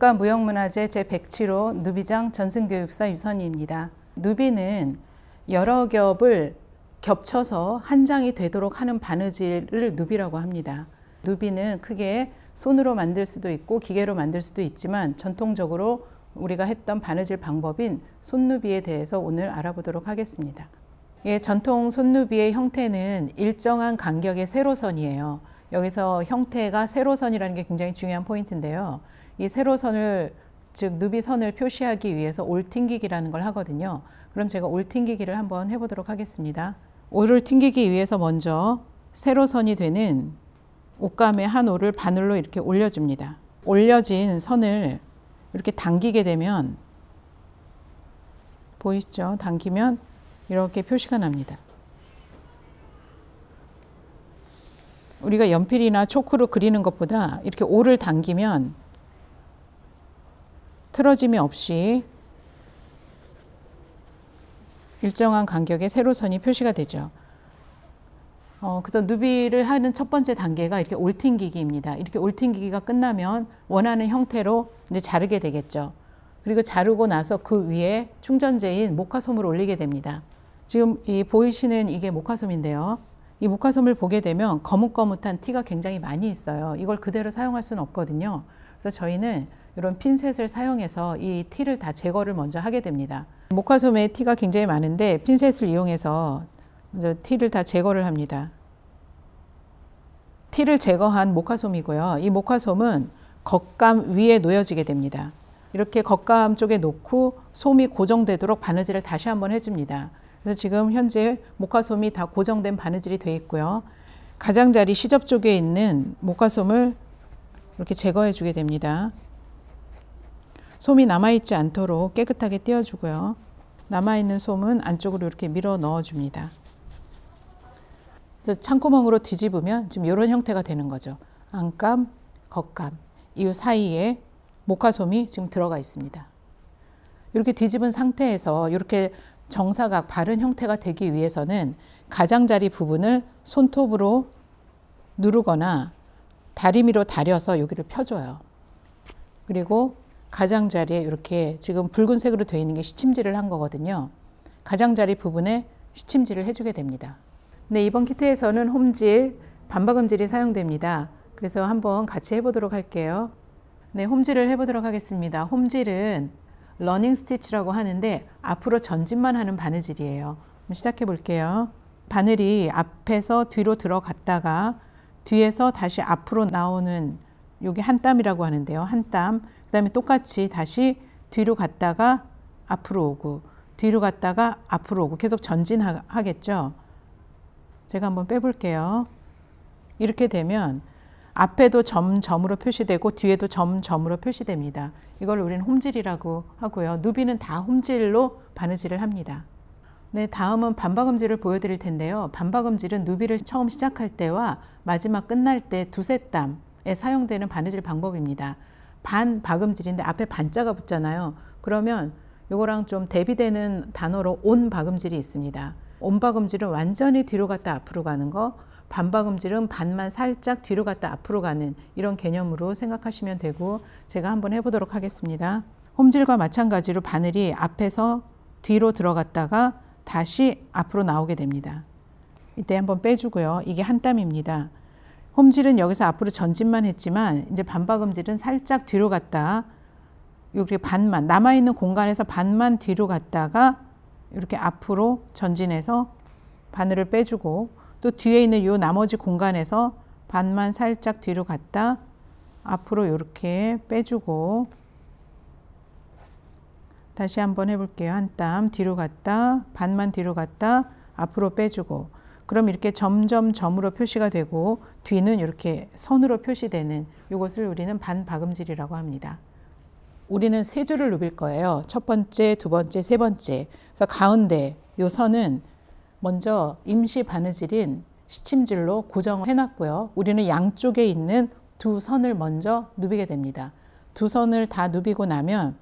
국가무형문화재 제107호 누비장 전승교육사 유선희입니다. 누비는 여러 겹을 겹쳐서 한 장이 되도록 하는 바느질을 누비라고 합니다. 누비는 크게 손으로 만들 수도 있고 기계로 만들 수도 있지만 전통적으로 우리가 했던 바느질 방법인 손누비에 대해서 오늘 알아보도록 하겠습니다. 전통 손누비의 형태는 일정한 간격의 세로선이에요. 여기서 형태가 세로선이라는 게 굉장히 중요한 포인트인데요. 이 세로선을, 즉 누비선을 표시하기 위해서 올튕기기라는 걸 하거든요. 그럼 제가 올튕기기를 한번 해보도록 하겠습니다. 올을 튕기기 위해서 먼저 세로선이 되는 옷감의 한 올을 바늘로 이렇게 올려줍니다. 올려진 선을 이렇게 당기게 되면, 보이시죠? 당기면 이렇게 표시가 납니다. 우리가 연필이나 초크로 그리는 것보다 이렇게 올을 당기면 틀어짐이 없이 일정한 간격의 세로선이 표시가 되죠. 그래서 누비를 하는 첫 번째 단계가 이렇게 올튕기기입니다. 이렇게 올튕기기가 끝나면 원하는 형태로 이제 자르게 되겠죠. 그리고 자르고 나서 그 위에 충전재인 목화솜을 올리게 됩니다. 지금 보이시는 이게 목화솜인데요. 이 목화솜을 보게 되면 거뭇거뭇한 티가 굉장히 많이 있어요. 이걸 그대로 사용할 수는 없거든요. 그래서 저희는 이런 핀셋을 사용해서 이 티를 다 제거를 먼저 하게 됩니다. 목화솜에 티가 굉장히 많은데 핀셋을 이용해서 먼저 티를 다 제거를 합니다. 티를 제거한 목화솜이고요. 이 목화솜은 겉감 위에 놓여지게 됩니다. 이렇게 겉감 쪽에 놓고 솜이 고정되도록 바느질을 다시 한번 해줍니다. 그래서 지금 현재 목화솜이 다 고정된 바느질이 되어 있고요. 가장자리 시접 쪽에 있는 목화솜을 이렇게 제거해 주게 됩니다. 솜이 남아있지 않도록 깨끗하게 떼어주고요. 남아있는 솜은 안쪽으로 이렇게 밀어 넣어줍니다. 그래서 창구멍으로 뒤집으면 지금 이런 형태가 되는 거죠. 안감, 겉감, 이 사이에 목화솜이 지금 들어가 있습니다. 이렇게 뒤집은 상태에서 이렇게 정사각 바른 형태가 되기 위해서는 가장자리 부분을 손톱으로 누르거나 다리미로 다려서 여기를 펴줘요. 그리고 가장자리에 이렇게 지금 붉은색으로 되어 있는 게 시침질을 한 거거든요. 가장자리 부분에 시침질을 해주게 됩니다. 네, 이번 키트에서는 홈질, 반박음질이 사용됩니다. 그래서 한번 같이 해보도록 할게요. 네, 홈질을 해보도록 하겠습니다. 홈질은 러닝 스티치라고 하는데 앞으로 전진만 하는 바느질이에요. 시작해 볼게요. 바늘이 앞에서 뒤로 들어갔다가 뒤에서 다시 앞으로 나오는, 요게 한 땀이라고 하는데요. 한 땀. 그 다음에 똑같이 다시 뒤로 갔다가 앞으로 오고, 뒤로 갔다가 앞으로 오고, 계속 전진하겠죠. 제가 한번 빼볼게요. 이렇게 되면 앞에도 점으로 표시되고 뒤에도 점으로 표시됩니다. 이걸 우리는 홈질이라고 하고요. 누비는 다 홈질로 바느질을 합니다. 네, 다음은 반박음질을 보여드릴 텐데요. 반박음질은 누비를 처음 시작할 때와 마지막 끝날 때 두세 땀에 사용되는 바느질 방법입니다. 반박음질인데 앞에 반자가 붙잖아요. 그러면 이거랑 좀 대비되는 단어로 온박음질이 있습니다. 온박음질은 완전히 뒤로 갔다 앞으로 가는 거, 반박음질은 반만 살짝 뒤로 갔다 앞으로 가는 이런 개념으로 생각하시면 되고, 제가 한번 해보도록 하겠습니다. 홈질과 마찬가지로 바늘이 앞에서 뒤로 들어갔다가 다시 앞으로 나오게 됩니다. 이때 한번 빼주고요. 이게 한 땀입니다. 홈질은 여기서 앞으로 전진만 했지만 이제 반박음질은 살짝 뒤로 갔다, 이렇게 반만 남아있는 공간에서 반만 뒤로 갔다가 이렇게 앞으로 전진해서 바늘을 빼주고, 또 뒤에 있는 요 나머지 공간에서 반만 살짝 뒤로 갔다 앞으로 이렇게 빼주고, 다시 한번 해볼게요. 한 땀 뒤로 갔다 반만 뒤로 갔다 앞으로 빼주고, 그럼 이렇게 점으로 표시가 되고 뒤는 이렇게 선으로 표시되는 이것을 우리는 반박음질이라고 합니다. 우리는 세 줄을 누빌 거예요. 첫 번째, 두 번째, 세 번째. 그래서 가운데 요 선은 먼저 임시 바느질인 시침질로 고정해 놨고요. 우리는 양쪽에 있는 두 선을 먼저 누비게 됩니다. 두 선을 다 누비고 나면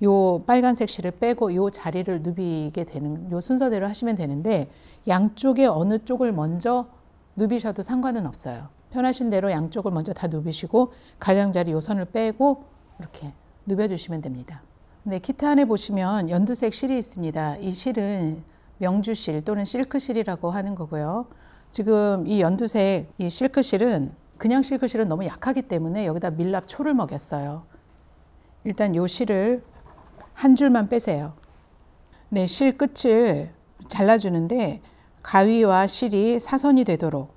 요 빨간색 실을 빼고 요 자리를 누비게 되는 요 순서대로 하시면 되는데, 양쪽에 어느 쪽을 먼저 누비셔도 상관은 없어요. 편하신 대로 양쪽을 먼저 다 누비시고 가장자리 요 선을 빼고 이렇게 누벼주시면 됩니다. 네, 키트 안에 보시면 연두색 실이 있습니다. 이 실은 명주실 또는 실크실이라고 하는 거고요. 지금 이 연두색 이 실크실은 그냥 실크실은 너무 약하기 때문에 여기다 밀랍초를 먹였어요. 일단 요 실을 한 줄만 빼세요. 네, 실 끝을 잘라주는데 가위와 실이 사선이 되도록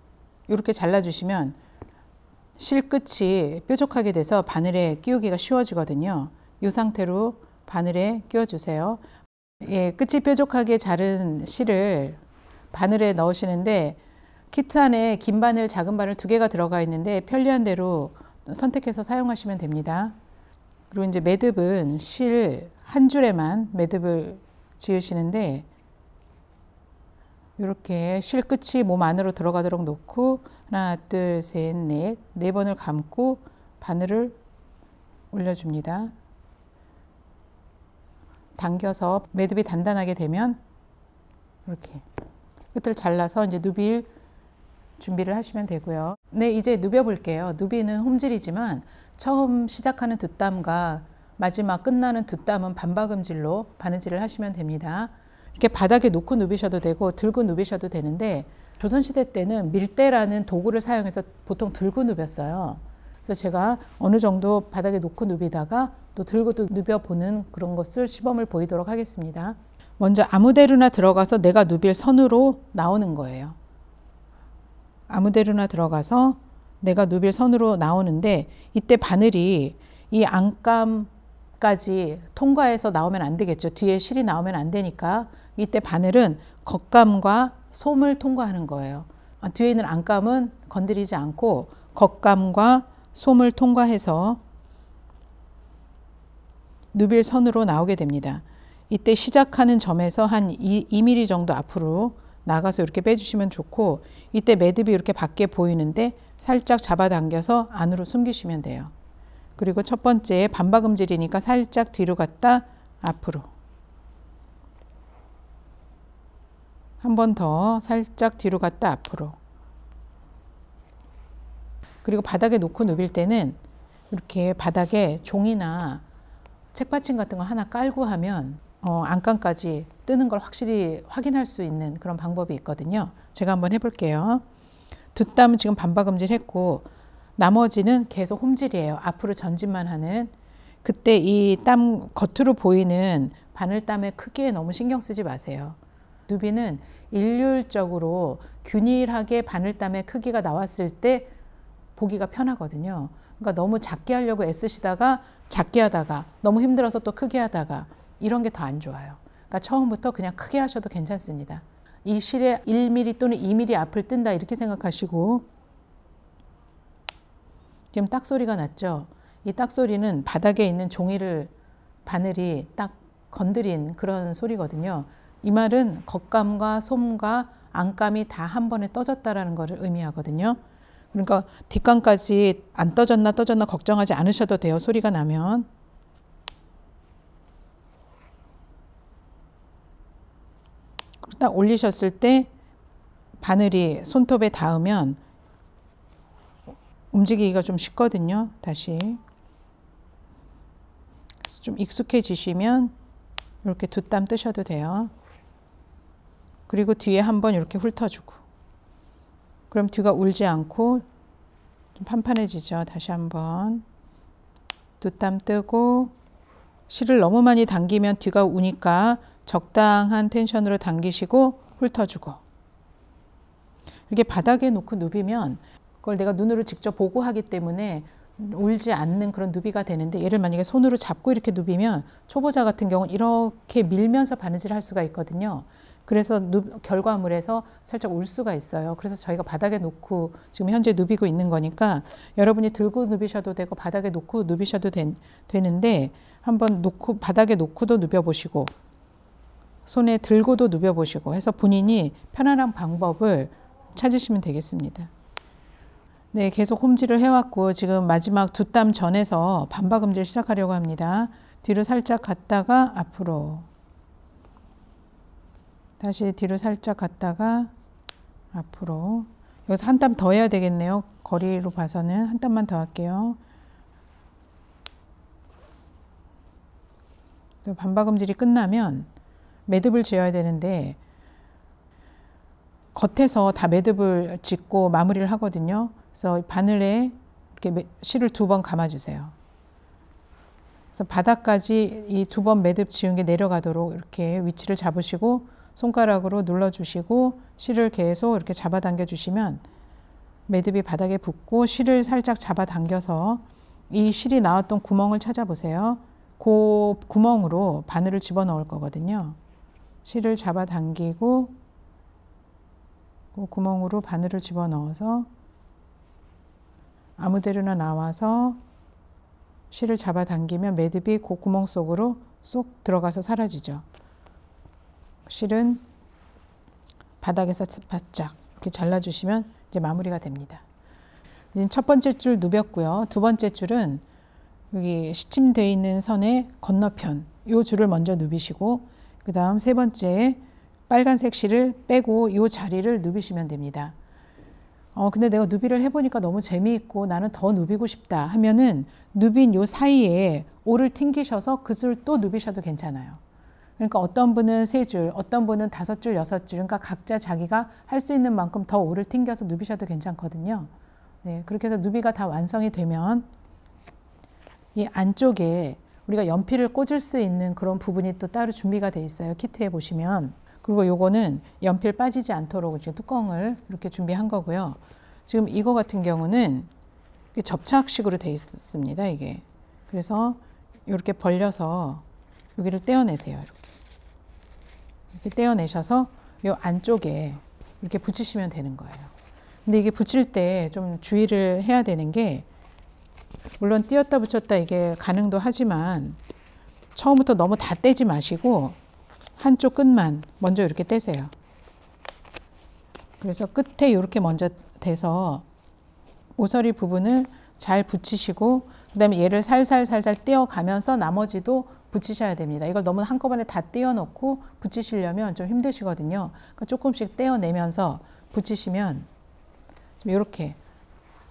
이렇게 잘라주시면 실 끝이 뾰족하게 돼서 바늘에 끼우기가 쉬워지거든요. 이 상태로 바늘에 끼워주세요. 예, 끝이 뾰족하게 자른 실을 바늘에 넣으시는데 키트 안에 긴 바늘, 작은 바늘 두 개가 들어가 있는데 편리한 대로 선택해서 사용하시면 됩니다. 그리고 이제 매듭은 실 한 줄에만 매듭을 지으시는데 이렇게 실 끝이 몸 안으로 들어가도록 놓고 하나, 둘, 셋, 넷, 네 번을 감고 바늘을 올려줍니다. 당겨서 매듭이 단단하게 되면 이렇게 끝을 잘라서 이제 누빌 준비를 하시면 되고요. 네, 이제 누벼 볼게요. 누비는 홈질이지만 처음 시작하는 뒷담과 마지막 끝나는 뒷담은 반박음질로 바느질을 하시면 됩니다. 이렇게 바닥에 놓고 누비셔도 되고 들고 누비셔도 되는데 조선시대 때는 밀대라는 도구를 사용해서 보통 들고 누볐어요. 그래서 제가 어느 정도 바닥에 놓고 누비다가 또 들고도 누벼보는 그런 것을 시범을 보이도록 하겠습니다. 먼저 아무데로나 들어가서 내가 누빌 선으로 나오는 거예요. 아무데로나 들어가서 내가 누빌 선으로 나오는데 이때 바늘이 이 안감까지 통과해서 나오면 안 되겠죠. 뒤에 실이 나오면 안 되니까 이때 바늘은 겉감과 솜을 통과하는 거예요. 뒤에 있는 안감은 건드리지 않고 겉감과 솜을 통과해서 누빌 선으로 나오게 됩니다. 이때 시작하는 점에서 한 2mm 정도 앞으로 나가서 이렇게 빼주시면 좋고 이때 매듭이 이렇게 밖에 보이는데 살짝 잡아당겨서 안으로 숨기시면 돼요. 그리고 첫 번째 반박음질이니까 살짝 뒤로 갔다 앞으로 한 번 더 살짝 뒤로 갔다 앞으로 그리고 바닥에 놓고 누빌 때는 이렇게 바닥에 종이나 책받침 같은 거 하나 깔고 하면 안감까지 뜨는 걸 확실히 확인할 수 있는 그런 방법이 있거든요. 제가 한번 해볼게요. 뒷담은 지금 반박음질 했고 나머지는 계속 홈질이에요. 앞으로 전진만 하는. 그때 이 땀 겉으로 보이는 바늘땀의 크기에 너무 신경 쓰지 마세요. 누비는 일률적으로 균일하게 바늘땀의 크기가 나왔을 때 보기가 편하거든요. 그러니까 너무 작게 하려고 애쓰시다가 작게 하다가 너무 힘들어서 또 크게 하다가 이런 게 더 안 좋아요. 그러니까 처음부터 그냥 크게 하셔도 괜찮습니다. 이 실에 1mm 또는 2mm 앞을 뜬다 이렇게 생각하시고 지금 딱 소리가 났죠. 이 딱 소리는 바닥에 있는 종이를 바늘이 딱 건드린 그런 소리거든요. 이 말은 겉감과 솜과 안감이 다 한 번에 떠졌다라는 것을 의미하거든요. 그러니까 뒷감까지 안 떠졌나 걱정하지 않으셔도 돼요. 소리가 나면. 딱 올리셨을 때 바늘이 손톱에 닿으면 움직이기가 좀 쉽거든요. 다시. 그래서 좀 익숙해지시면 이렇게 뒷담 뜨셔도 돼요. 그리고 뒤에 한번 이렇게 훑어주고. 그럼 뒤가 울지 않고 좀 판판해지죠. 다시 한번 뒷담 뜨고 실을 너무 많이 당기면 뒤가 우니까 적당한 텐션으로 당기시고 훑어주고 이렇게 바닥에 놓고 누비면 그걸 내가 눈으로 직접 보고 하기 때문에 울지 않는 그런 누비가 되는데 얘를 만약에 손으로 잡고 이렇게 누비면 초보자 같은 경우는 이렇게 밀면서 바느질 할 수가 있거든요. 그래서 결과물에서 살짝 울 수가 있어요. 그래서 저희가 바닥에 놓고 지금 현재 누비고 있는 거니까 여러분이 들고 누비셔도 되고 바닥에 놓고 누비셔도 되는데 한번 놓고 바닥에 놓고도 누벼보시고 손에 들고도 누벼보시고 해서 본인이 편안한 방법을 찾으시면 되겠습니다. 네, 계속 홈질을 해왔고 지금 마지막 뒷담 전에서 반박음질 시작하려고 합니다. 뒤로 살짝 갔다가 앞으로 다시 뒤로 살짝 갔다가 앞으로 여기서 한 땀 더 해야 되겠네요. 거리로 봐서는 한 땀만 더 할게요. 반박음질이 끝나면 매듭을 지어야 되는데 겉에서 다 매듭을 짓고 마무리를 하거든요. 그래서 바늘에 이렇게 실을 2번 감아주세요. 그래서 바닥까지 이 2번 매듭 지은 게 내려가도록 이렇게 위치를 잡으시고 손가락으로 눌러주시고 실을 계속 이렇게 잡아당겨 주시면 매듭이 바닥에 붙고 실을 살짝 잡아당겨서 이 실이 나왔던 구멍을 찾아보세요. 그 구멍으로 바늘을 집어넣을 거거든요. 실을 잡아당기고 그 구멍으로 바늘을 집어넣어서 아무데나 나와서 실을 잡아당기면 매듭이 그 구멍 속으로 쏙 들어가서 사라지죠. 실은 바닥에서 바짝 이렇게 잘라주시면 이제 마무리가 됩니다. 지금 첫 번째 줄 누볐고요. 두 번째 줄은 여기 시침되어 있는 선의 건너편 이 줄을 먼저 누비시고 그 다음 세 번째 빨간색 실을 빼고 이 자리를 누비시면 됩니다. 근데 내가 누비를 해보니까 너무 재미있고 나는 더 누비고 싶다 하면은 누빈 요 사이에 오를 튕기셔서 그 줄 또 누비셔도 괜찮아요. 그러니까 어떤 분은 3줄, 어떤 분은 5줄, 6줄, 그러니까 각자 자기가 할 수 있는 만큼 더 오를 튕겨서 누비셔도 괜찮거든요. 네, 그렇게 해서 누비가 다 완성이 되면 이 안쪽에 우리가 연필을 꽂을 수 있는 그런 부분이 또 따로 준비가 되어 있어요. 키트에 보시면. 그리고 요거는 연필 빠지지 않도록 이제 뚜껑을 이렇게 준비한 거고요. 지금 이거 같은 경우는 접착식으로 되어 있습니다. 이게. 그래서 이렇게 벌려서 여기를 떼어내세요. 이렇게 떼어내셔서 이 안쪽에 이렇게 붙이시면 되는 거예요. 근데 이게 붙일 때 좀 주의를 해야 되는 게 물론 띄었다 붙였다 이게 가능도 하지만 처음부터 너무 다 떼지 마시고 한쪽 끝만 먼저 이렇게 떼세요. 그래서 끝에 이렇게 먼저 대서 모서리 부분을 잘 붙이시고 그 다음에 얘를 살살살살 떼어가면서 나머지도 붙이셔야 됩니다. 이걸 너무 한꺼번에 다 떼어놓고 붙이시려면 좀 힘드시거든요. 그러니까 조금씩 떼어내면서 붙이시면 이렇게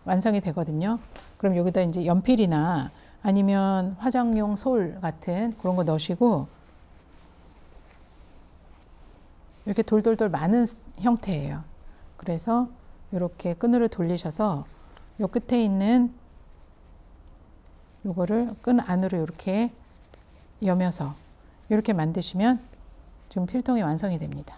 완성이 되거든요. 그럼 여기다 이제 연필이나 아니면 화장용 솔 같은 그런 거 넣으시고 이렇게 돌돌돌 많은 형태예요. 그래서 이렇게 끈으로 돌리셔서 요 끝에 있는 요거를 끈 안으로 이렇게 여며서 이렇게 만드시면 지금 필통이 완성이 됩니다.